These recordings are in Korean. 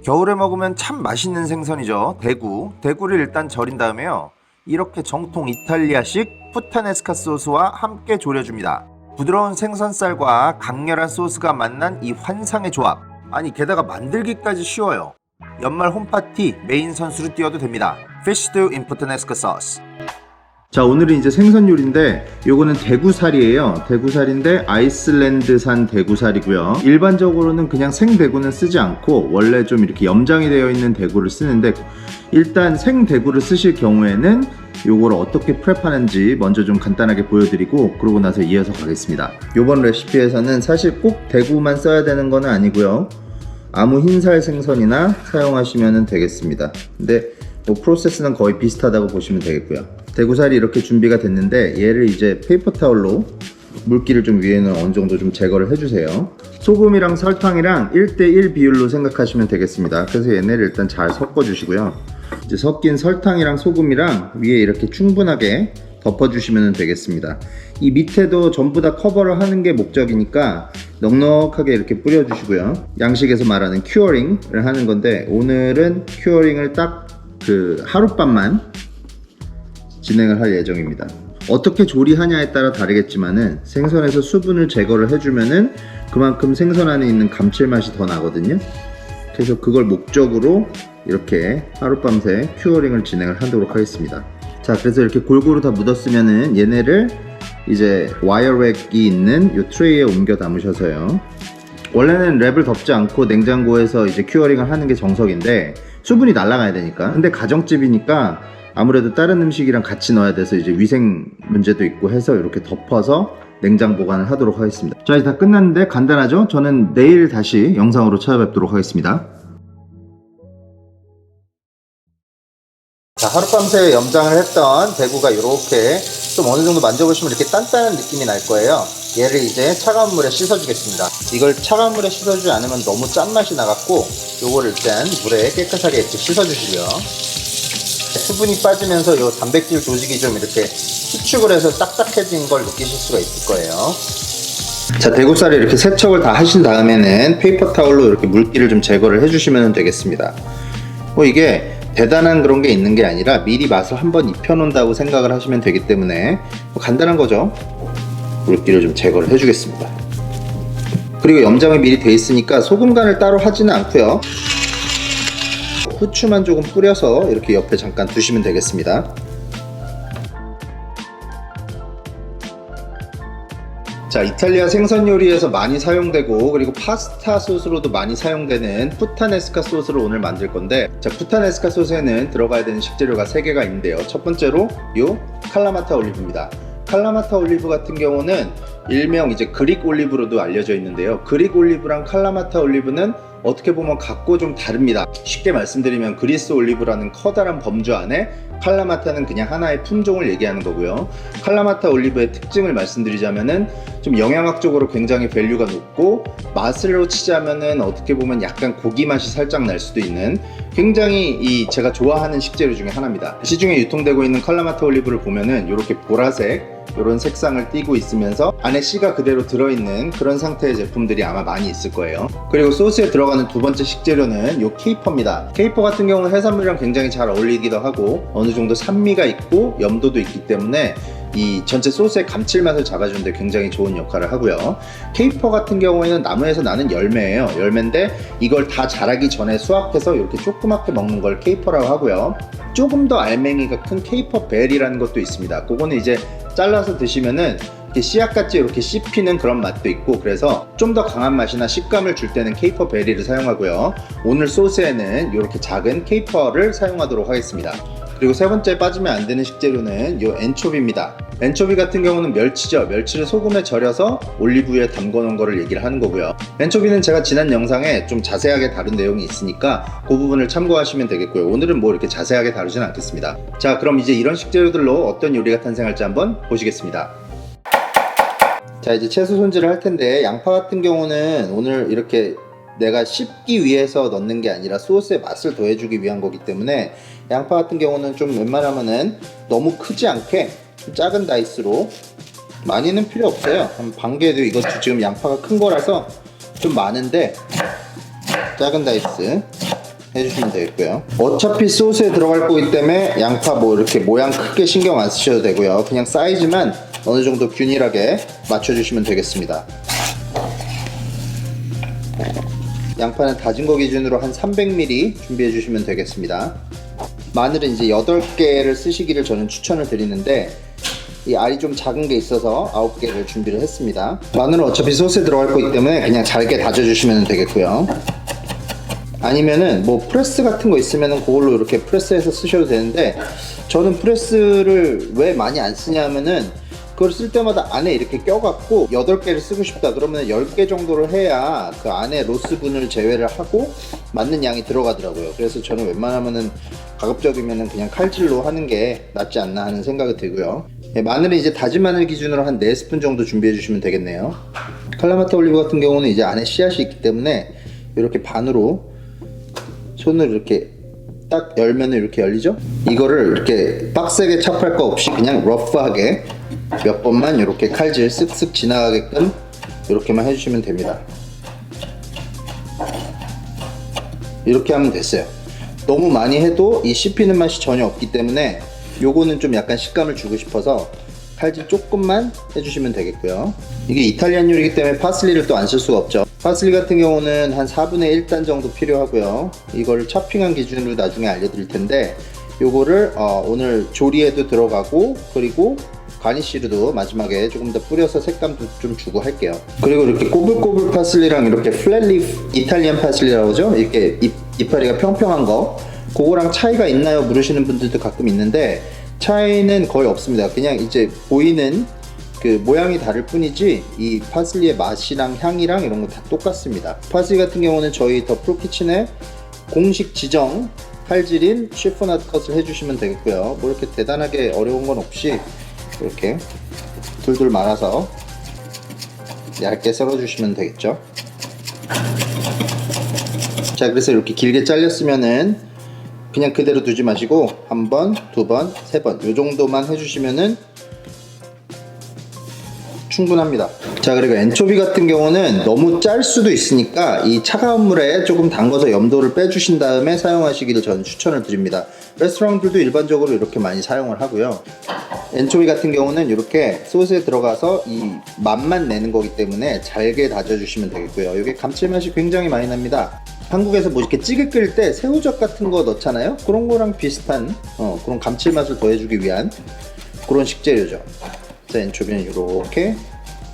겨울에 먹으면 참 맛있는 생선이죠. 대구를 일단 절인 다음에요, 이렇게 정통 이탈리아식 푸타네스카 소스와 함께 졸여줍니다. 부드러운 생선살과 강렬한 소스가 만난 이 환상의 조합, 아니 게다가 만들기까지 쉬워요. 연말 홈파티 메인 선수로 띄워도 됩니다. Fish Stew in Puttanesca Sauce. 자, 오늘은 이제 생선 요리인데 요거는 대구살이에요. 대구살인데 아이슬란드산 대구살이고요. 일반적으로는 그냥 생대구는 쓰지 않고 원래 좀 이렇게 염장이 되어 있는 대구를 쓰는데, 일단 생대구를 쓰실 경우에는 요거를 어떻게 프랩하는지 먼저 좀 간단하게 보여드리고 그러고 나서 이어서 가겠습니다. 요번 레시피에서는 사실 꼭 대구만 써야 되는 건 아니고요, 아무 흰살 생선이나 사용하시면 되겠습니다. 근데 뭐 프로세스는 거의 비슷하다고 보시면 되겠고요. 대구살이 이렇게 준비가 됐는데 얘를 이제 페이퍼 타올로 물기를 좀 위에는 어느 정도 좀 제거를 해주세요. 소금이랑 설탕이랑 1:1 비율로 생각하시면 되겠습니다. 그래서 얘네를 일단 잘 섞어주시고요. 이제 섞인 설탕이랑 소금이랑 위에 이렇게 충분하게 덮어주시면 되겠습니다. 이 밑에도 전부 다 커버를 하는 게 목적이니까 넉넉하게 이렇게 뿌려주시고요. 양식에서 말하는 큐어링을 하는 건데 오늘은 큐어링을 딱 하룻밤만 진행을 할 예정입니다. 어떻게 조리하냐에 따라 다르겠지만은 생선에서 수분을 제거를 해주면은 그만큼 생선 안에 있는 감칠맛이 더 나거든요. 그래서 그걸 목적으로 이렇게 하룻밤새 큐어링을 진행을 하도록 하겠습니다. 자, 그래서 이렇게 골고루 다 묻었으면은 얘네를 이제 와이어렉이 있는 이 트레이에 옮겨 담으셔서요. 원래는 랩을 덮지 않고 냉장고에서 이제 큐어링을 하는 게 정석인데 수분이 날아가야 되니까, 근데 가정집이니까 아무래도 다른 음식이랑 같이 넣어야 돼서 이제 위생 문제도 있고 해서 이렇게 덮어서 냉장 보관을 하도록 하겠습니다. 자, 이제 다 끝났는데 간단하죠? 저는 내일 다시 영상으로 찾아뵙도록 하겠습니다. 자, 하룻밤새 염장을 했던 대구가 이렇게 좀 어느 정도 만져보시면 이렇게 단단한 느낌이 날 거예요. 얘를 이제 차가운 물에 씻어주겠습니다. 이걸 차가운 물에 씻어주지 않으면 너무 짠맛이 나갖고 요거를 일단 물에 깨끗하게 이렇게 씻어주시고요. 수분이 빠지면서 요 단백질 조직이 좀 이렇게 수축을 해서 딱딱해진 걸 느끼실 수가 있을 거예요. 자, 대구살을 이렇게 세척을 다 하신 다음에는 페이퍼 타올로 이렇게 물기를 좀 제거를 해주시면 되겠습니다. 뭐 이게 대단한 그런 게 있는 게 아니라 미리 맛을 한번 입혀놓는다고 생각을 하시면 되기 때문에 뭐 간단한 거죠. 물기를 좀 제거를 해주겠습니다. 그리고 염장이 미리 돼 있으니까 소금 간을 따로 하지는 않고요, 후추만 조금 뿌려서 이렇게 옆에 잠깐 두시면 되겠습니다. 자, 이탈리아 생선 요리에서 많이 사용되고 그리고 파스타 소스로도 많이 사용되는 푸타네스카 소스를 오늘 만들 건데, 자, 푸타네스카 소스에는 들어가야 되는 식재료가 3개가 있는데요. 첫 번째로 요 칼라마타 올리브입니다. 칼라마타 올리브 같은 경우는 일명 이제 그릭 올리브로도 알려져 있는데요. 그릭 올리브랑 칼라마타 올리브는 어떻게 보면 각고 좀 다릅니다. 쉽게 말씀드리면 그리스 올리브라는 커다란 범주 안에 칼라마타는 그냥 하나의 품종을 얘기하는 거고요. 칼라마타 올리브의 특징을 말씀드리자면은 좀 영양학적으로 굉장히 밸류가 높고, 맛으로 치자면은 어떻게 보면 약간 고기 맛이 살짝 날 수도 있는 굉장히 제가 좋아하는 식재료 중에 하나입니다. 시중에 유통되고 있는 칼라마타 올리브를 보면은 이렇게 보라색 이런 색상을 띠고 있으면서 안에 씨가 그대로 들어있는 그런 상태의 제품들이 아마 많이 있을 거예요. 그리고 소스에 들어가는 두 번째 식재료는 요 케이퍼입니다. 케이퍼 같은 경우는 해산물이랑 굉장히 잘 어울리기도 하고 어느 정도 산미가 있고 염도도 있기 때문에 이 전체 소스의 감칠맛을 잡아주는데 굉장히 좋은 역할을 하고요. 케이퍼 같은 경우에는 나무에서 나는 열매예요. 열매인데 이걸 다 자라기 전에 수확해서 이렇게 조그맣게 먹는 걸 케이퍼라고 하고요. 조금 더 알맹이가 큰 케이퍼 벨이라는 것도 있습니다. 그거는 이제 잘라서 드시면은 씨앗같이 이렇게 씹히는 그런 맛도 있고, 그래서 좀 더 강한 맛이나 식감을 줄 때는 케이퍼 베리를 사용하고요. 오늘 소스에는 이렇게 작은 케이퍼를 사용하도록 하겠습니다. 그리고 세 번째 빠지면 안 되는 식재료는 요 엔초비입니다. 엔초비 같은 경우는 멸치죠. 멸치를 소금에 절여서 올리브유에 담궈 놓은 거를 얘기를 하는 거고요. 엔초비는 제가 지난 영상에 좀 자세하게 다룬 내용이 있으니까 그 부분을 참고하시면 되겠고요. 오늘은 뭐 이렇게 자세하게 다루진 않겠습니다. 자, 그럼 이제 이런 식재료들로 어떤 요리가 탄생할지 한번 보시겠습니다. 자, 이제 채소 손질을 할 텐데, 양파 같은 경우는 오늘 이렇게 내가 씹기 위해서 넣는 게 아니라 소스의 맛을 더해주기 위한 거기 때문에 양파 같은 경우는 좀 웬만하면은 너무 크지 않게 좀 작은 다이스로, 많이는 필요 없어요. 한 반 개도, 이것도 지금 양파가 큰 거라서 좀 많은데 작은 다이스 해주시면 되겠고요. 어차피 소스에 들어갈 거기 때문에 양파 뭐 이렇게 모양 크게 신경 안 쓰셔도 되고요. 그냥 사이즈만 어느 정도 균일하게 맞춰주시면 되겠습니다. 양파는 다진 거 기준으로 한 300ml 준비해 주시면 되겠습니다. 마늘은 이제 8개를 쓰시기를 저는 추천을 드리는데 이 알이 좀 작은 게 있어서 9개를 준비를 했습니다. 마늘은 어차피 소스에 들어갈 거기 때문에 그냥 잘게 다져주시면 되겠고요. 아니면은 뭐 프레스 같은 거 있으면은 그걸로 이렇게 프레스해서 쓰셔도 되는데 저는 프레스를 왜 많이 안 쓰냐면은 그걸 쓸 때마다 안에 이렇게 껴갖고 8개를 쓰고 싶다 그러면 10개 정도를 해야 그 안에 로스분을 제외를 하고 맞는 양이 들어가더라고요. 그래서 저는 웬만하면은 가급적이면은 그냥 칼질로 하는 게 낫지 않나 하는 생각이 들고요. 마늘은 이제 다진 마늘 기준으로 한 4스푼 정도 준비해 주시면 되겠네요. 칼라마타 올리브 같은 경우는 이제 안에 씨앗이 있기 때문에 이렇게 반으로 손을 이렇게 딱 열면 이렇게 열리죠? 이거를 이렇게 빡세게 찹할 거 없이 그냥 러프하게 몇 번만 이렇게 칼질 쓱쓱 지나가게끔 이렇게만 해주시면 됩니다. 이렇게 하면 됐어요. 너무 많이 해도 이 씹히는 맛이 전혀 없기 때문에 요거는 좀 약간 식감을 주고 싶어서 칼질 조금만 해주시면 되겠고요. 이게 이탈리안 요리이기 때문에 파슬리를 또 안 쓸 수가 없죠. 파슬리 같은 경우는 한 4분의 1단 정도 필요하고요. 이거를 chopping한 기준으로 나중에 알려드릴 텐데 요거를 오늘 조리에도 들어가고 그리고 가니쉬로도 마지막에 조금 더 뿌려서 색감도 좀 주고 할게요. 그리고 이렇게 꼬불꼬불 파슬리랑 이렇게 플랫리프 이탈리안 파슬리라고 하죠. 이렇게 이파리가 평평한 거 그거랑 차이가 있나요? 물으시는 분들도 가끔 있는데 차이는 거의 없습니다. 그냥 이제 보이는 그 모양이 다를 뿐이지 이 파슬리의 맛이랑 향이랑 이런 거 다 똑같습니다. 파슬리 같은 경우는 저희 더 프로키친의 공식 지정 칼질인 쉐프나드 컷을 해주시면 되겠고요. 뭐 이렇게 대단하게 어려운 건 없이 이렇게 둘둘 말아서 얇게 썰어주시면 되겠죠. 자, 그래서 이렇게 길게 잘렸으면은 그냥 그대로 두지 마시고 한 번, 두 번, 세 번 요 정도만 해주시면은 충분합니다. 자, 그리고 엔초비 같은 경우는 너무 짤 수도 있으니까 이 차가운 물에 조금 담궈서 염도를 빼주신 다음에 사용하시기를 저는 추천을 드립니다. 레스토랑들도 일반적으로 이렇게 많이 사용을 하고요. 엔초비 같은 경우는 이렇게 소스에 들어가서 이 맛만 내는 거기 때문에 잘게 다져주시면 되겠고요. 이게 감칠맛이 굉장히 많이 납니다. 한국에서 뭐 이렇게 찌개 끓일 때 새우젓 같은 거 넣잖아요. 그런 거랑 비슷한 그런 감칠맛을 더해주기 위한 그런 식재료죠. 자, 엔초비는 이렇게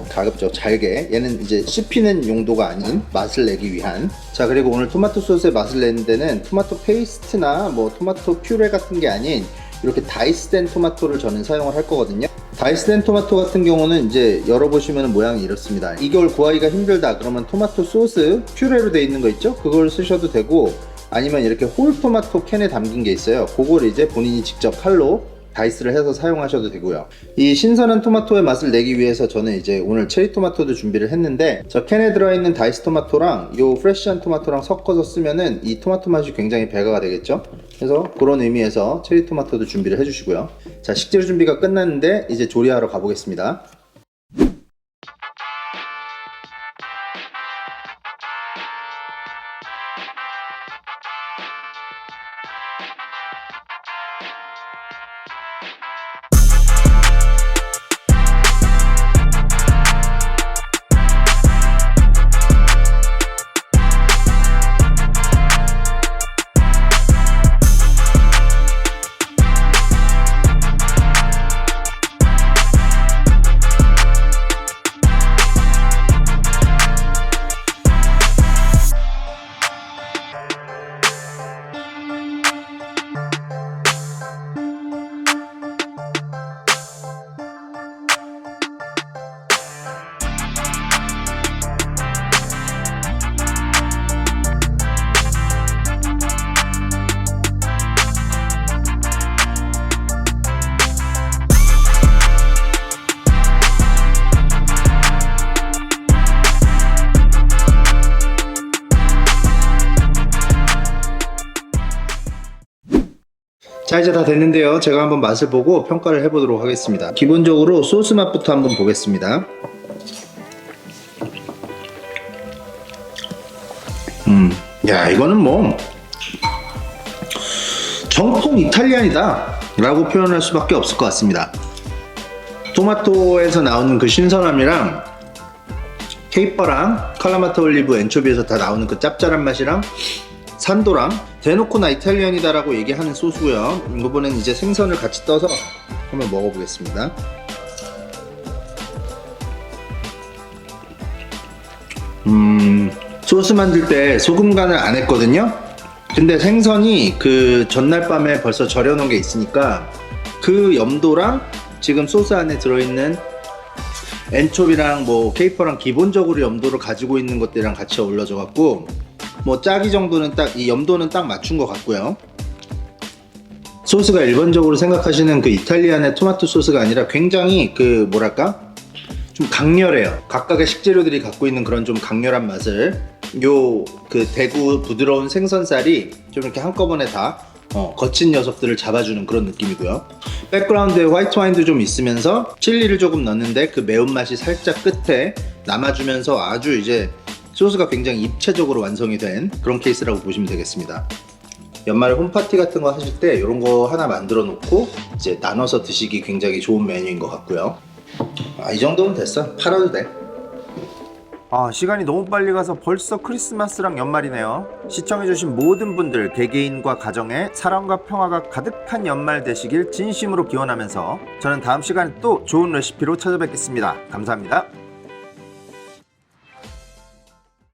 가급적 잘게, 얘는 이제 씹히는 용도가 아닌 맛을 내기 위한. 자, 그리고 오늘 토마토 소스의 맛을 내는 데는 토마토 페이스트나 뭐 토마토 퓨레 같은 게 아닌 이렇게 다이스된 토마토를 저는 사용을 할 거거든요. 다이스된 토마토 같은 경우는 이제 열어보시면 모양이 이렇습니다. 이걸 구하기가 힘들다 그러면 토마토 소스 퓨레로 되어 있는 거 있죠? 그걸 쓰셔도 되고 아니면 이렇게 홀 토마토 캔에 담긴 게 있어요. 그걸 이제 본인이 직접 칼로 다이스를 해서 사용하셔도 되고요. 이 신선한 토마토의 맛을 내기 위해서 저는 이제 오늘 체리 토마토도 준비를 했는데 저 캔에 들어있는 다이스 토마토랑 요 프레쉬한 토마토랑 섞어서 쓰면은 이 토마토 맛이 굉장히 배가가 되겠죠. 그래서 그런 의미에서 체리 토마토도 준비를 해주시고요. 자, 식재료 준비가 끝났는데 이제 조리하러 가보겠습니다. 자, 이제 다 됐는데요. 제가 한번 맛을 보고 평가를 해보도록 하겠습니다. 기본적으로 소스 맛부터 한번 보겠습니다. 야, 이거는 뭐 정통 이탈리안이다 라고 표현할 수밖에 없을 것 같습니다. 토마토에서 나오는 그 신선함이랑 케이퍼랑 칼라마타 올리브 엔초비에서 다 나오는 그 짭짤한 맛이랑 산도랑 대놓고 나 이탈리안이다 라고 얘기하는 소스고요. 이번엔 이제 생선을 같이 떠서 한번 먹어보겠습니다. 소스 만들 때 소금 간을 안 했거든요. 근데 생선이 그 전날 밤에 벌써 절여놓은 게 있으니까 그 염도랑 지금 소스 안에 들어있는 엔초비랑 뭐 케이퍼랑 기본적으로 염도를 가지고 있는 것들이랑 같이 어우러져 갖고 뭐 짜기 정도는 딱 이 염도는 딱 맞춘 것 같고요. 소스가 일반적으로 생각하시는 그 이탈리안의 토마토 소스가 아니라 굉장히 그 뭐랄까 좀 강렬해요. 각각의 식재료들이 갖고 있는 그런 좀 강렬한 맛을 요 그 대구 부드러운 생선살이 좀 이렇게 한꺼번에 다 거친 녀석들을 잡아주는 그런 느낌이고요. 백그라운드에 화이트 와인도 좀 있으면서 칠리를 조금 넣는데 그 매운맛이 살짝 끝에 남아주면서 아주 이제 소스가 굉장히 입체적으로 완성이 된 그런 케이스라고 보시면 되겠습니다. 연말에 홈파티 같은 거 하실 때 이런 거 하나 만들어 놓고 이제 나눠서 드시기 굉장히 좋은 메뉴인 것 같고요. 이 정도면 됐어. 팔아도 돼. 시간이 너무 빨리 가서 벌써 크리스마스랑 연말이네요. 시청해주신 모든 분들 개개인과 가정에 사랑과 평화가 가득한 연말 되시길 진심으로 기원하면서 저는 다음 시간에 또 좋은 레시피로 찾아뵙겠습니다. 감사합니다.